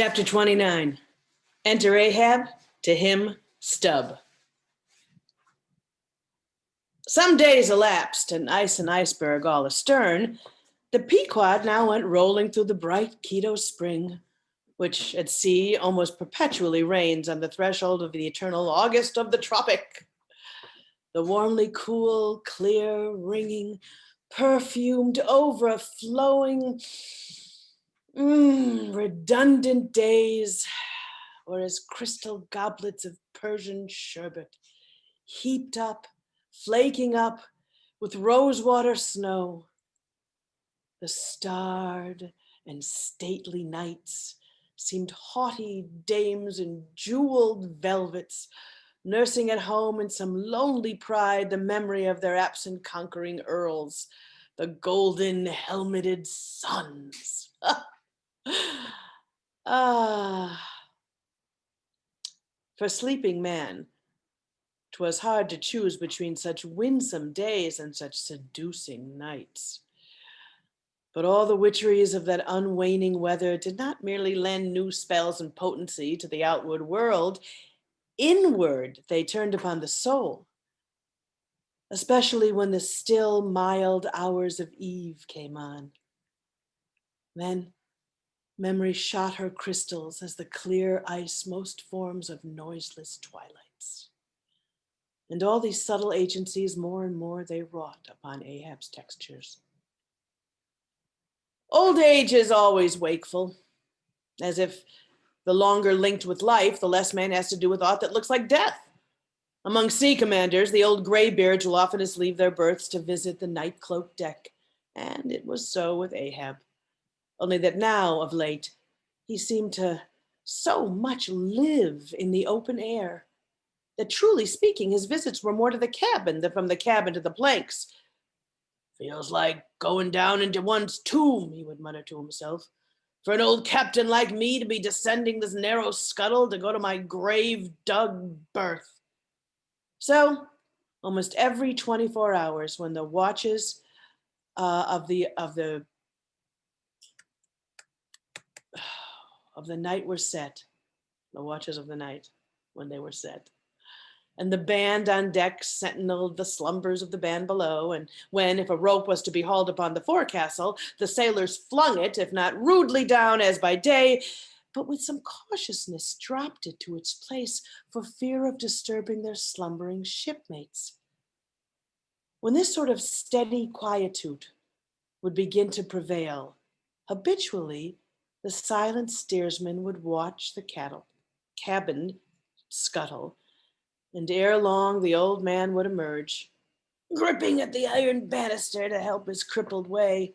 Chapter 29. Enter Ahab, to him Stubb. Some days elapsed, and ice and iceberg all astern. The Pequod now went rolling through the bright Quito spring, which at sea almost perpetually reigns on the threshold of the eternal August of the tropic. The warmly cool, clear, ringing, perfumed, overflowing, redundant days were as crystal goblets of Persian sherbet, heaped up, flaking up with rosewater snow. The starred and stately nights seemed haughty dames in jeweled velvets, nursing at home in some lonely pride the memory of their absent conquering earls, the golden helmeted sons. For sleeping man, 'twas hard to choose between such winsome days and such seducing nights. But all the witcheries of that unwaning weather did not merely lend new spells and potency to the outward world. Inward they turned upon the soul, especially when the still, mild hours of eve came on. Then memory shot her crystals as the clear ice most forms of noiseless twilights. And all these subtle agencies, more and more, they wrought upon Ahab's textures. Old age is always wakeful, as if the longer linked with life, the less man has to do with aught that looks like death. Among sea commanders, the old graybeards will oftenest leave their berths to visit the night-cloaked deck, and it was so with Ahab. Only that now, of late, he seemed to so much live in the open air that, truly speaking, his visits were more to the cabin than from the cabin to the planks. "Feels like going down into one's tomb," he would mutter to himself, "for an old captain like me to be descending this narrow scuttle to go to my grave-dug berth." So, almost every 24 hours, when the watches of the night were set, the watches of the night when they were set, and the band on deck sentineled the slumbers of the band below, and when, if a rope was to be hauled upon the forecastle, the sailors flung it, if not rudely down as by day, but with some cautiousness dropped it to its place for fear of disturbing their slumbering shipmates. When this sort of steady quietude would begin to prevail, habitually the silent steersman would watch the cabin scuttle, and ere long the old man would emerge, gripping at the iron banister to help his crippled way.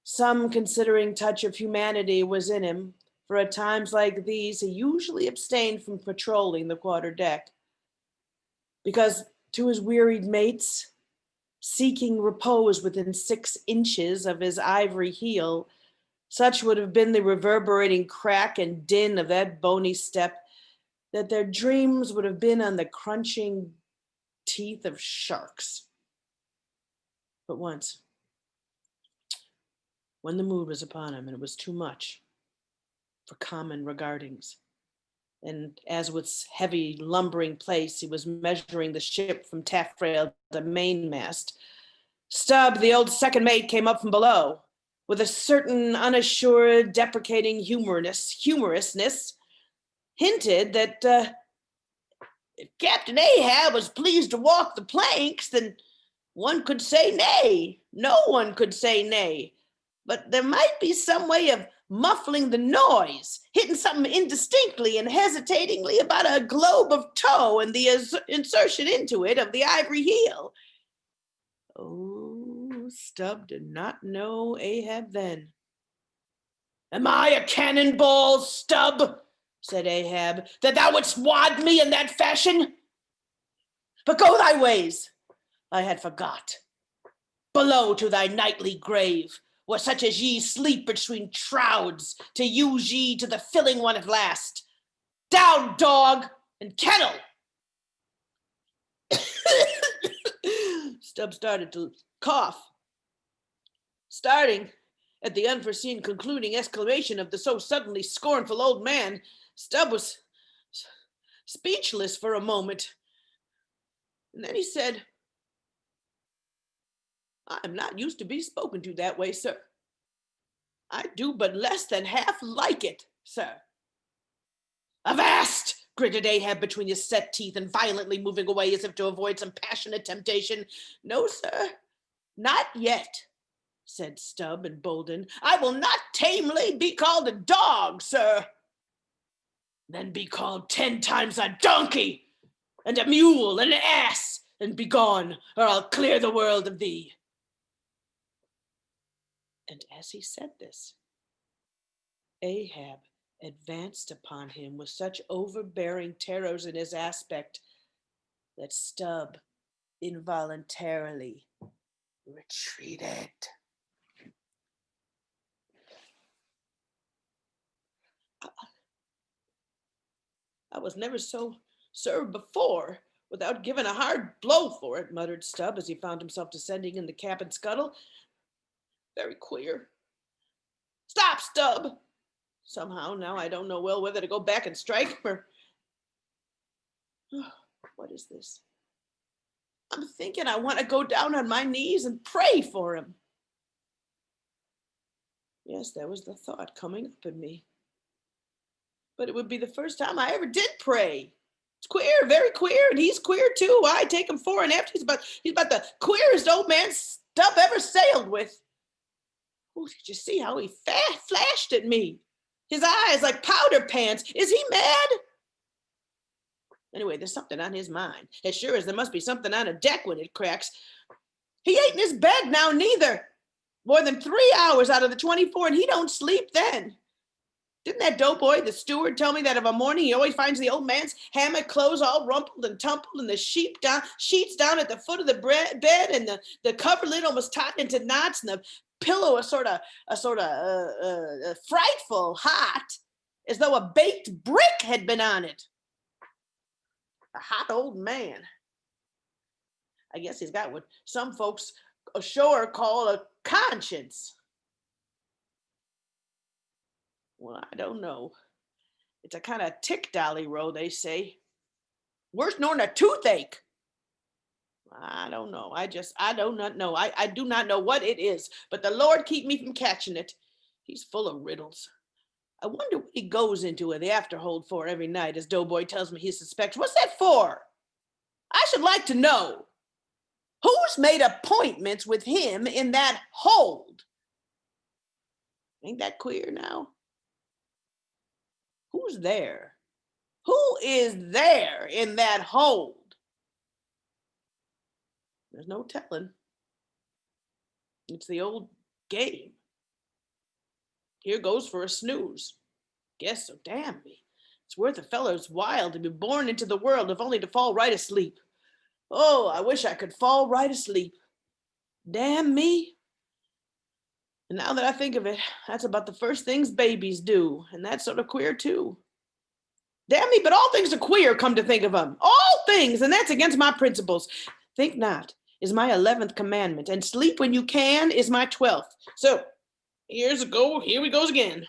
Some considering touch of humanity was in him, for at times like these he usually abstained from patrolling the quarter deck, because to his wearied mates, seeking repose within 6 inches of his ivory heel, such would have been the reverberating crack and din of that bony step, that their dreams would have been on the crunching teeth of sharks. But once, when the mood was upon him, and it was too much for common regardings, and as with heavy lumbering place he was measuring the ship from taffrail to mainmast, Stubb, the old second mate, came up from below with a certain unassured, deprecating humorousness, hinted that if Captain Ahab was pleased to walk the planks, then one could say nay. No one could say nay. But there might be some way of muffling the noise, hitting something indistinctly and hesitatingly about a globe of toe and the insertion into it of the ivory heel. Oh, Stubb did not know Ahab then. "Am I a cannonball, Stubb," said Ahab, "that thou wouldst wad me in that fashion? But go thy ways, I had forgot. Below to thy nightly grave, where such as ye sleep between shrouds, to use ye to the filling one at last. Down, dog, and kennel!" Stubb started to cough, starting At the unforeseen concluding exclamation of the so suddenly scornful old man, Stubb was speechless for a moment. And then he said, "I am not used to be spoken to that way, sir. I do but less than half like it, sir." "Avast!" gritted Ahab between his set teeth and violently moving away as if to avoid some passionate temptation. "No, sir, not yet," said Stubb, emboldened. "I will not tamely be called a dog, sir." "Then be called 10 times a donkey, and a mule, and an ass, and be gone, or I'll clear the world of thee." And as he said this, Ahab advanced upon him with such overbearing terrors in his aspect that Stubb involuntarily retreated. "I was never so served before without giving a hard blow for it," muttered Stubb as he found himself descending in the cabin scuttle. "Very queer. Stop, Stubb! Somehow now I don't know well whether to go back and strike him or... What is this? I'm thinking I want to go down on my knees and pray for him." Yes, that was the thought coming up in me. But it would be the first time I ever did pray. It's queer, very queer, and he's queer too. I take him fore and after. He's about the queerest old man Stubb ever sailed with. Oh, did you see how he flashed at me? His eyes like powder pans. Is he mad? Anyway, there's something on his mind. As sure as there must be something on a deck when it cracks. He ain't in his bed now, neither. More than 3 hours out of the 24, and he don't sleep then. Didn't that doughboy, the steward, tell me that of a morning he always finds the old man's hammock clothes all rumpled and tumbled and the sheets down at the foot of the bed and the coverlid almost tightened into knots and the pillow a sort of frightful hot, as though a baked brick had been on it. A hot old man. I guess he's got what some folks ashore call a conscience. Well, I don't know. It's a kind of tick-dolly row, they say. Worse nor a toothache. I don't know. I do not know. I do not know what it is, but the Lord keep me from catching it. He's full of riddles. I wonder what he goes into the afterhold for every night, as Doughboy tells me he suspects. What's that for? I should like to know. Who's made appointments with him in that hold? Ain't that queer now? Who's there? Who is there in that hold? There's no telling. It's the old game. Here goes for a snooze. Guess so, damn me. It's worth a fellow's while to be born into the world if only to fall right asleep. Oh, I wish I could fall right asleep. Damn me. And now that I think of it, that's about the first things babies do, and that's sort of queer too. Damn me, but all things are queer, come to think of them. All things, and that's against my principles. Think not is my 11th commandment, and sleep when you can is my 12th. So, here we goes again.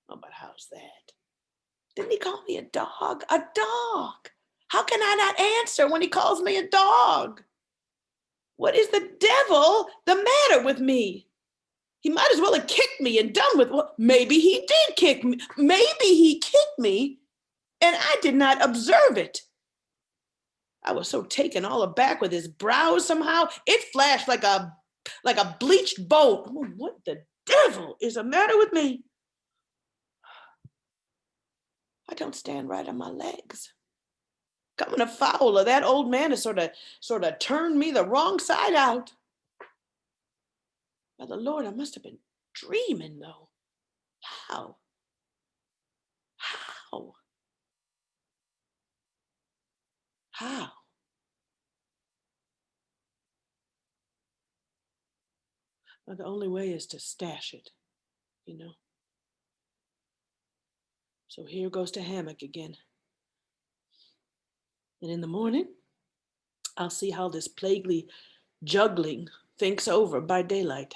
Oh, but how's that? Didn't he call me a dog? A dog! How can I not answer when he calls me a dog? What is the devil the matter with me? He might as well have kicked me and done with. Well, maybe he did kick me. Maybe he kicked me and I did not observe it. I was so taken all aback with his brows somehow. It flashed like a bleached bone. Oh, what the devil is the matter with me? I don't stand right on my legs. Coming afoul of that old man has sort of turned me the wrong side out. By the Lord, I must have been dreaming, though. How? How? How? Well, the only way is to stash it, you know. So here goes to hammock again. And in the morning, I'll see how this plaguey juggling thinks over by daylight.